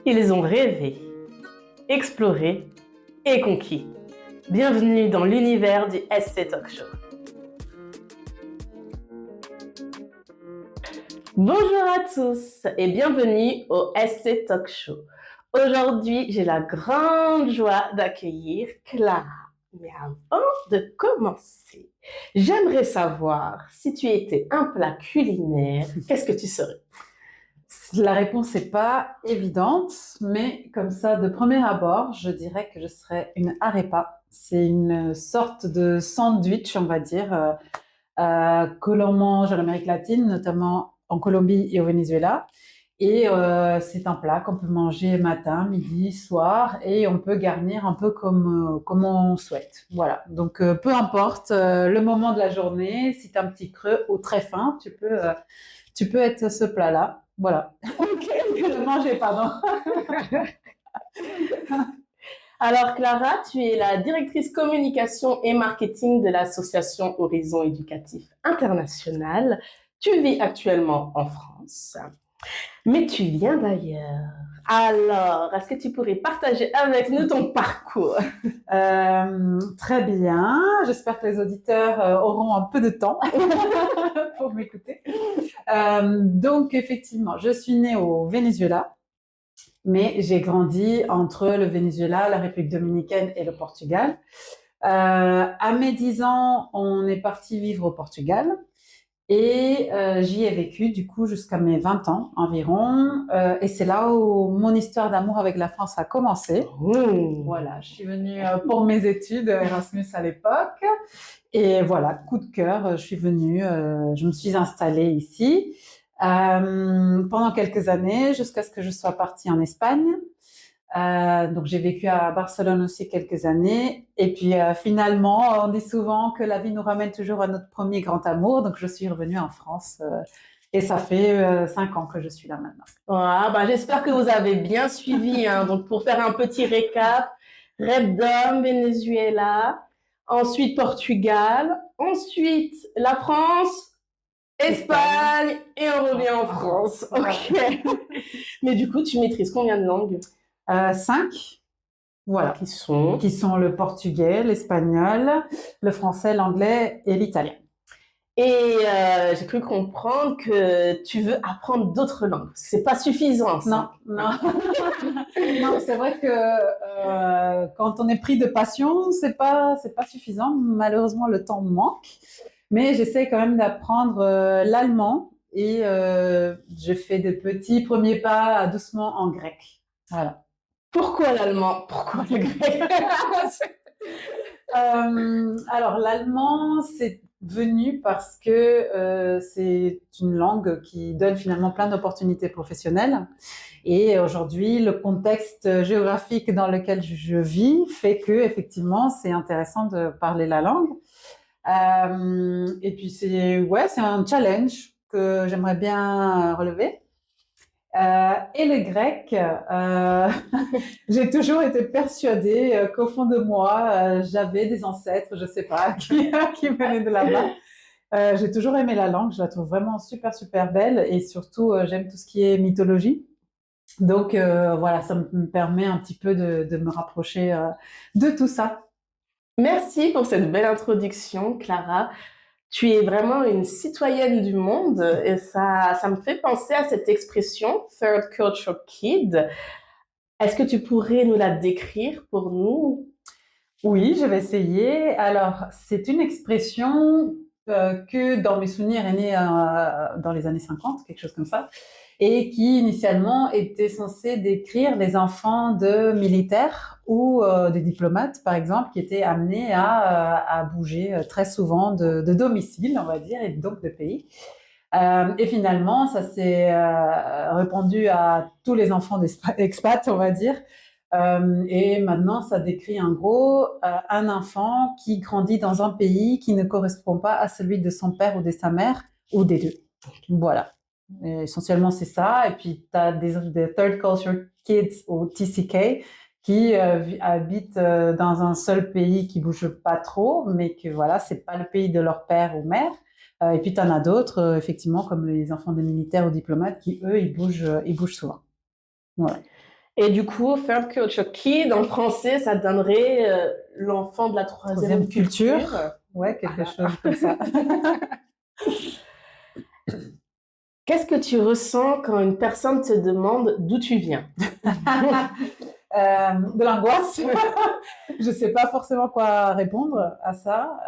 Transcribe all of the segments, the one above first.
Ils ont rêvé, exploré et conquis. Bienvenue dans l'univers du SC Talk Show. Bonjour à tous et bienvenue au SC Talk Show. Aujourd'hui, j'ai la grande joie d'accueillir Clara. Mais avant de commencer, j'aimerais savoir si tu étais un plat culinaire, qu'est-ce que tu serais? La réponse n'est pas évidente, mais comme ça, de premier abord, je dirais que je serais une arepa. C'est une sorte de sandwich, on va dire, que l'on mange en Amérique latine, notamment en Colombie et au Venezuela. Et c'est un plat qu'on peut manger matin, midi, soir, et on peut garnir un peu comme on souhaite. Voilà. Donc, peu importe le moment de la journée, si tu as un petit creux ou très faim, tu peux être ce plat-là. Voilà. Ok. Ne mangez pas, non. Alors Clara, tu es la directrice communication et marketing de l'association Horizon Éducatif International. Tu vis actuellement en France, mais tu viens d'ailleurs. Alors, est-ce que tu pourrais partager avec nous ton parcours? Très bien. J'espère que les auditeurs auront un peu de temps pour m'écouter. Donc, effectivement, je suis née au Venezuela, mais j'ai grandi entre le Venezuela, la République dominicaine et le Portugal. À mes 10 ans, on est parti vivre au Portugal. Et j'y ai vécu du coup jusqu'à mes 20 ans environ. Et c'est là où mon histoire d'amour avec la France a commencé. Voilà, je suis venue pour mes études Erasmus à l'époque. Et voilà, coup de cœur, je suis venue, je me suis installée ici pendant quelques années jusqu'à ce que je sois partie en Espagne. Donc j'ai vécu à Barcelone aussi quelques années et puis finalement on dit souvent que la vie nous ramène toujours à notre premier grand amour, donc je suis revenue en France et ça fait 5 ans que je suis là maintenant. Ah, bah, j'espère que vous avez bien suivi, hein. Donc pour faire un petit récap, Repdom, Venezuela, ensuite Portugal, ensuite la France, Espagne et on revient en France. Ok. Mais du coup, tu maîtrises combien de langues? 5, voilà, Qui sont le portugais, l'espagnol, le français, l'anglais et l'italien. Et j'ai cru comprendre que tu veux apprendre d'autres langues. C'est pas suffisant, ça. Non. Non, c'est vrai que quand on est pris de passion, c'est pas suffisant. Malheureusement, le temps manque. Mais j'essaie quand même d'apprendre l'allemand et je fais des petits premiers pas doucement en grec. Voilà. Pourquoi l'allemand? Pourquoi le grec? Alors, l'allemand, c'est venu parce que c'est une langue qui donne finalement plein d'opportunités professionnelles. Et aujourd'hui, le contexte géographique dans lequel je vis fait que, effectivement, c'est intéressant de parler la langue. Et puis, c'est un challenge que j'aimerais bien relever. Et le grec, j'ai toujours été persuadée qu'au fond de moi, j'avais des ancêtres, je sais pas, qui venaient de là-bas. J'ai toujours aimé la langue, je la trouve vraiment super, super belle et surtout, j'aime tout ce qui est mythologie. Donc, voilà, ça me permet un petit peu de me rapprocher de tout ça. Merci pour cette belle introduction, Clara. Tu es vraiment une citoyenne du monde et ça me fait penser à cette expression Third Culture Kid. Est-ce que tu pourrais nous la décrire pour nous? Oui, je vais essayer. Alors, c'est une expression que dans mes souvenirs est née dans les années 50, quelque chose comme ça, et qui initialement était censée décrire les enfants de militaires ou de diplomates, par exemple, qui étaient amenés à bouger très souvent de domicile, on va dire, et donc de pays. Et finalement, ça s'est répandu à tous les enfants d'expats, on va dire. Et maintenant, ça décrit en gros un enfant qui grandit dans un pays qui ne correspond pas à celui de son père ou de sa mère, ou des deux. Voilà. Et essentiellement, c'est ça. Et puis, tu as des Third Culture Kids ou TCK qui habitent dans un seul pays qui bouge pas trop, mais que voilà, c'est pas le pays de leur père ou mère. Et puis, tu en as d'autres, effectivement, comme les enfants des militaires ou diplomates qui, eux, ils bougent souvent. Voilà. Et du coup, third culture, qui dans le français, ça donnerait l'enfant de la troisième culture. Ouais, quelque chose comme ça. Qu'est-ce que tu ressens quand une personne te demande d'où tu viens? De l'angoisse. Je sais pas forcément quoi répondre à ça.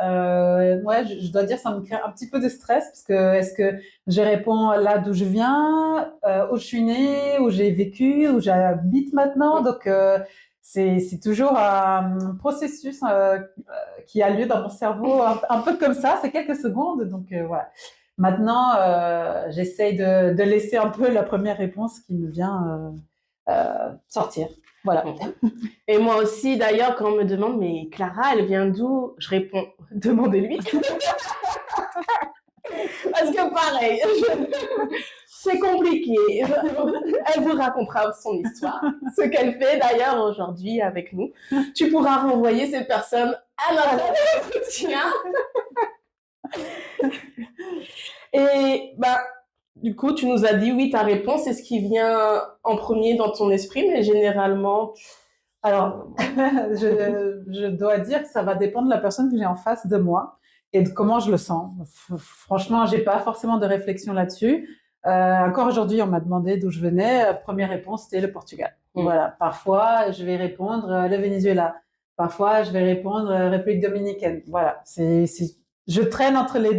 Ouais, je dois dire, ça me crée un petit peu de stress parce que est-ce que je réponds là d'où je viens, où je suis née, où j'ai vécu, où j'habite maintenant. Donc c'est toujours un processus qui a lieu dans mon cerveau, un peu comme ça. C'est quelques secondes. Donc voilà. Maintenant, j'essaye de laisser un peu la première réponse qui me vient sortir. Voilà. Et moi aussi, d'ailleurs, quand on me demande, mais Clara, elle vient d'où? Je réponds, demandez-lui. Parce que pareil, c'est compliqué. Elle vous racontera son histoire, ce qu'elle fait d'ailleurs aujourd'hui avec nous. Tu pourras renvoyer ces personnes à notre entretien. Et bah, du coup, tu nous as dit oui, ta réponse, c'est ce qui vient en premier dans ton esprit, mais généralement... Alors, je dois dire que ça va dépendre de la personne que j'ai en face de moi et de comment je le sens. Franchement, j'ai pas forcément de réflexion là-dessus. Encore aujourd'hui, on m'a demandé d'où je venais. Première réponse, c'était le Portugal. Voilà. Parfois, je vais répondre le Venezuela. Parfois, je vais répondre République dominicaine. Voilà. Je traîne entre les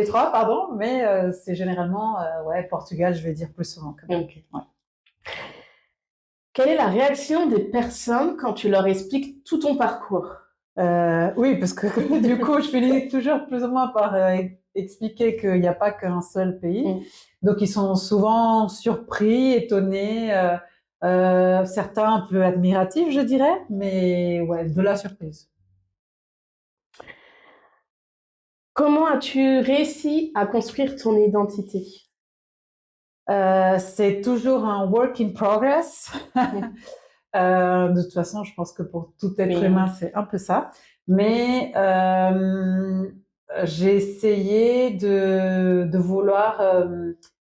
trois, pardon, mais c'est généralement ouais, Portugal, je vais dire plus souvent. Okay. Ouais. Quelle est la réaction des personnes quand tu leur expliques tout ton parcours? Oui, parce que du coup, je finis toujours plus ou moins par expliquer qu'il n'y a pas qu'un seul pays. Donc, ils sont souvent surpris, étonnés, certains un peu admiratifs, je dirais, mais ouais, de la surprise. Comment as-tu réussi à construire ton identité? C'est toujours un work in progress. De toute façon, je pense que pour tout être humain, c'est un peu ça. Mais j'ai essayé de vouloir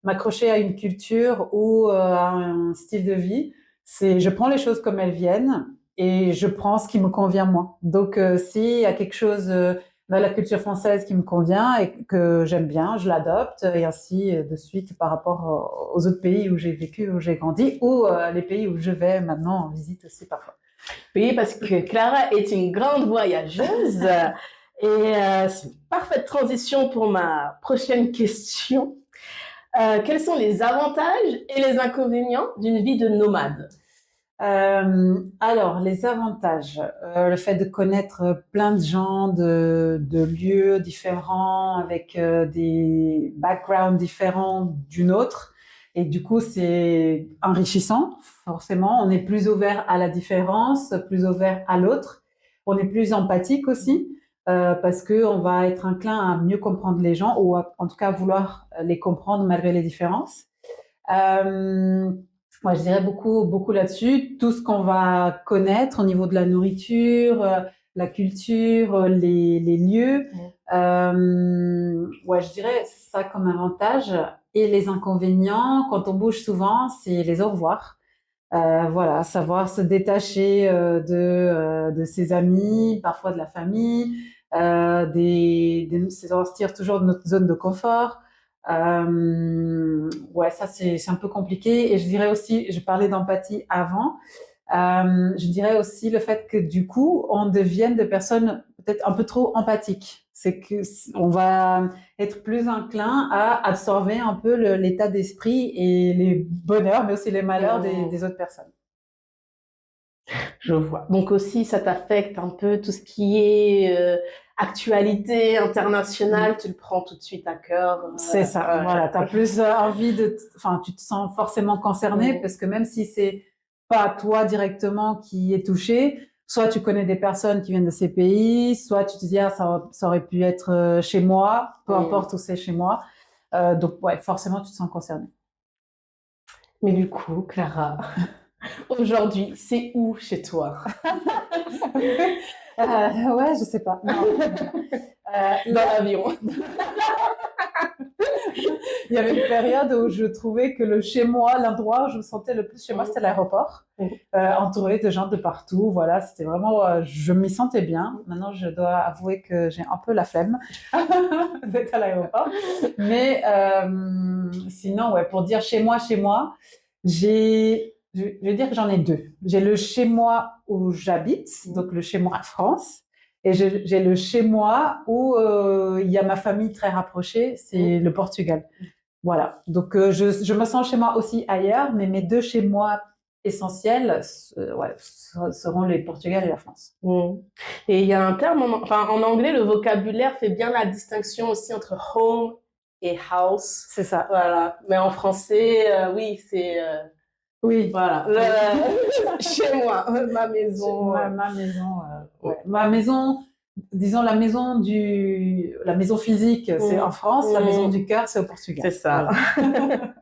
m'accrocher à une culture ou à un style de vie. Je prends les choses comme elles viennent et je prends ce qui me convient moi. Donc, s'il y a quelque chose dans la culture française qui me convient et que j'aime bien, je l'adopte et ainsi de suite par rapport aux autres pays où j'ai vécu, où j'ai grandi ou les pays où je vais maintenant en visite aussi parfois. Oui, parce que Clara est une grande voyageuse et c'est une parfaite transition pour ma prochaine question. Quels sont les avantages et les inconvénients d'une vie de nomade? Alors, les avantages, le fait de connaître plein de gens, de lieux différents, avec des backgrounds différents d'une autre. Et du coup, c'est enrichissant, forcément. On est plus ouvert à la différence, plus ouvert à l'autre. On est plus empathique aussi, parce qu'on va être inclin à mieux comprendre les gens, ou en tout cas à vouloir les comprendre malgré les différences. Moi, je dirais beaucoup là-dessus. Tout ce qu'on va connaître au niveau de la nourriture, la culture, les lieux. Ouais, je dirais ça comme avantage. Et les inconvénients, quand on bouge souvent, c'est les au revoir. Voilà, savoir se détacher de ses amis, parfois de la famille, se sortir toujours de notre zone de confort. Ouais, ça c'est un peu compliqué. Et je dirais aussi, je parlais d'empathie avant, je dirais aussi le fait que du coup, on devienne des personnes peut-être un peu trop empathiques. C'est que on va être plus enclin à absorber un peu l'état d'esprit et les bonheurs, mais aussi les malheurs des autres personnes. Je vois. Donc aussi, ça t'affecte un peu tout ce qui est actualité internationale, tu le prends tout de suite à cœur. C'est ça, voilà. Tu as plus envie enfin, tu te sens forcément concerné parce que même si c'est pas toi directement qui est touché, soit tu connais des personnes qui viennent de ces pays, soit tu te dis, ah, ça aurait pu être chez moi, peu importe où c'est chez moi. Donc, ouais, forcément, tu te sens concerné. Mais du coup, Clara, aujourd'hui, c'est où chez toi? Ouais, je sais pas. Dans l'avion. Il y avait une période où je trouvais que le chez moi, l'endroit où je me sentais le plus chez moi, c'était l'aéroport, entouré de gens de partout. Voilà, c'était vraiment, je m'y sentais bien. Maintenant, je dois avouer que j'ai un peu la flemme d'être à l'aéroport. Mais sinon, ouais, pour dire chez moi, je vais dire que j'en ai deux. J'ai le chez moi où j'habite, donc le chez moi en France. Et j'ai le chez moi où il y a ma famille très rapprochée, c'est le Portugal. Voilà. Donc je me sens chez moi aussi ailleurs, mais mes deux chez moi essentiels ouais, seront les Portugal et la France. Et il y a un terme, en anglais, le vocabulaire fait bien la distinction aussi entre home et house. C'est ça. Voilà. Mais en français, oui, c'est... oui. Voilà. Chez moi, ma maison. Ma maison. Ouais. Ma maison, disons la maison physique, c'est en France. La maison du cœur, c'est au Portugal. C'est ça. Voilà.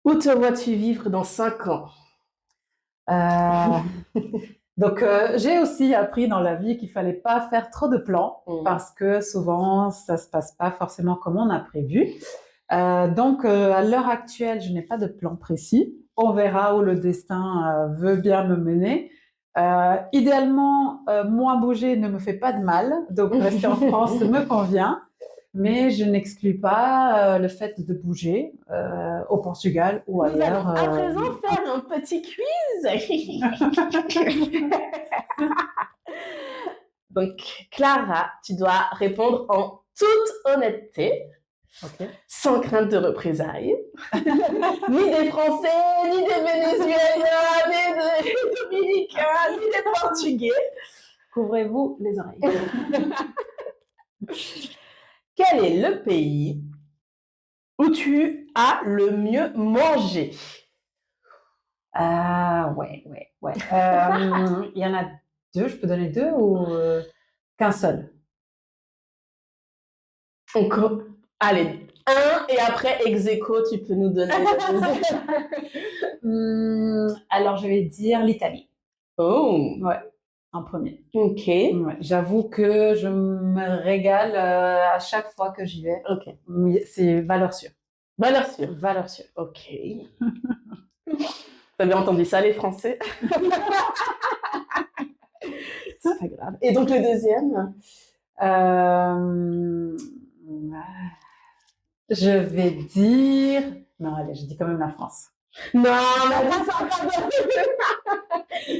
Où te vois-tu vivre dans 5 ans? Donc, j'ai aussi appris dans la vie qu'il fallait pas faire trop de plans parce que souvent, ça se passe pas forcément comme on a prévu. Donc, à l'heure actuelle, je n'ai pas de plan précis. On verra où le destin veut bien me mener. Idéalement, moins bouger ne me fait pas de mal. Donc, rester en France me convient. Mais je n'exclus pas le fait de bouger au Portugal ou ailleurs. Nous allons à présent faire un petit quiz. Donc, Clara, tu dois répondre en toute honnêteté, sans crainte de représailles, ni des Français, ni des Vénézuéliens, ni des Dominicains, ni des Portugais. Couvrez-vous les oreilles. Quel est le pays où tu as le mieux mangé? Ouais. Il y en a deux, je peux donner deux ou qu'un seul? Encore. Allez, un et après ex aequo, tu peux nous donner le deuxième. Alors, je vais dire l'Italie. Oh. Ouais, en premier. Ok. Ouais, j'avoue que je me régale à chaque fois que j'y vais. Ok. C'est valeur sûre. Valeur sûre. Valeur sûre. Ok. Vous avez entendu ça, les Français? C'est pas grave. Et donc, le deuxième? Je vais dire... Non, allez, je dis quand même la France. Non, la France,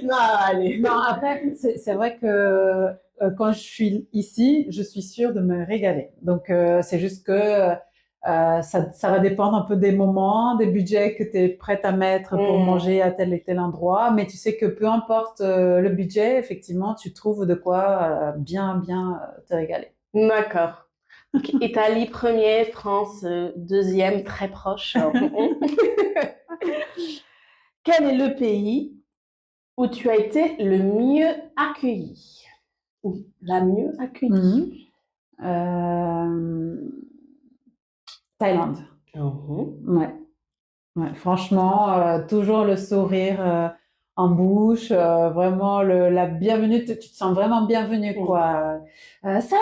non, allez. Non, après, c'est vrai que quand je suis ici, je suis sûre de me régaler. Donc, c'est juste que ça va dépendre un peu des moments, des budgets que tu es prête à mettre pour manger à tel et tel endroit. Mais tu sais que peu importe le budget, effectivement, tu trouves de quoi bien te régaler. D'accord. Italie premier, France deuxième, très proche. Quel est le pays où tu as été le mieux accueilli? Ou la mieux accueillie? Thaïlande. Ouais. Franchement, toujours le sourire en bouche, vraiment la bienvenue, tu te sens vraiment bienvenue, quoi. Sawadee ka!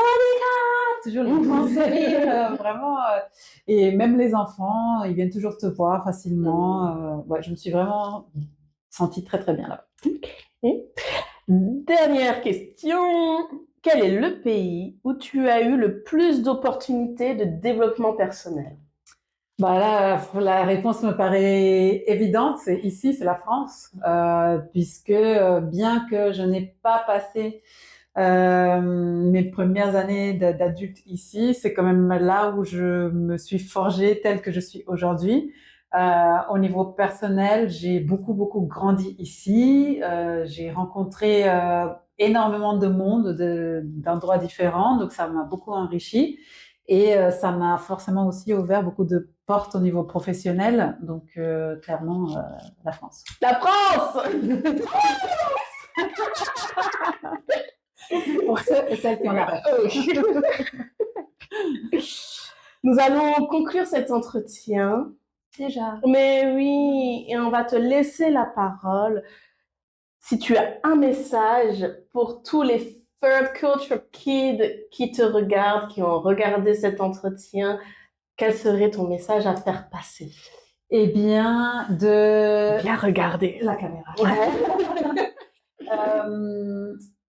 Toujours le grand sourire, vraiment. Et même les enfants, ils viennent toujours te voir facilement. Ouais, je me suis vraiment sentie très, très bien là-bas. Okay. Dernière question. Quel est le pays où tu as eu le plus d'opportunités de développement personnel? Bah là, la réponse me paraît évidente, c'est la France, puisque bien que je n'ai pas passé mes premières années d'adulte ici, c'est quand même là où je me suis forgée telle que je suis aujourd'hui. Au niveau personnel, j'ai beaucoup grandi ici. J'ai rencontré énormément de monde, d'endroits différents, donc ça m'a beaucoup enrichi. Et ça m'a forcément aussi ouvert beaucoup de portes au niveau professionnel. Donc, clairement, la France. La France! Pour ceux et celles qui en ont. Nous allons conclure cet entretien. Déjà. Mais oui, et on va te laisser la parole. Si tu as un message pour tous les third culture kids qui te regardent, qui ont regardé cet entretien, quel serait ton message à faire passer? Eh bien, de Bien regarder. la caméra. Ouais.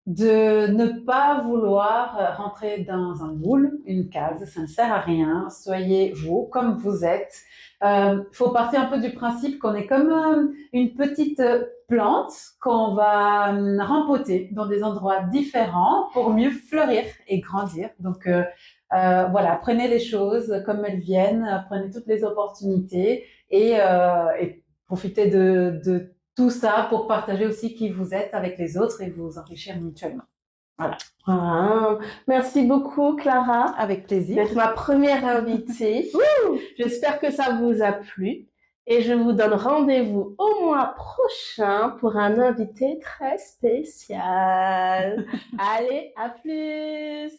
De ne pas vouloir rentrer dans un moule, une case, ça ne sert à rien. Soyez vous, comme vous êtes. Il faut partir un peu du principe qu'on est comme une petite plante qu'on va rempoter dans des endroits différents pour mieux fleurir et grandir. Donc voilà, prenez les choses comme elles viennent, prenez toutes les opportunités et profitez de tout ça pour partager aussi qui vous êtes avec les autres et vous enrichir mutuellement. Voilà. Ah, merci beaucoup, Clara, Avec plaisir. d'être ma première invitée. J'espère que ça vous a plu et je vous donne rendez-vous au mois prochain pour un invité très spécial. Allez, à plus!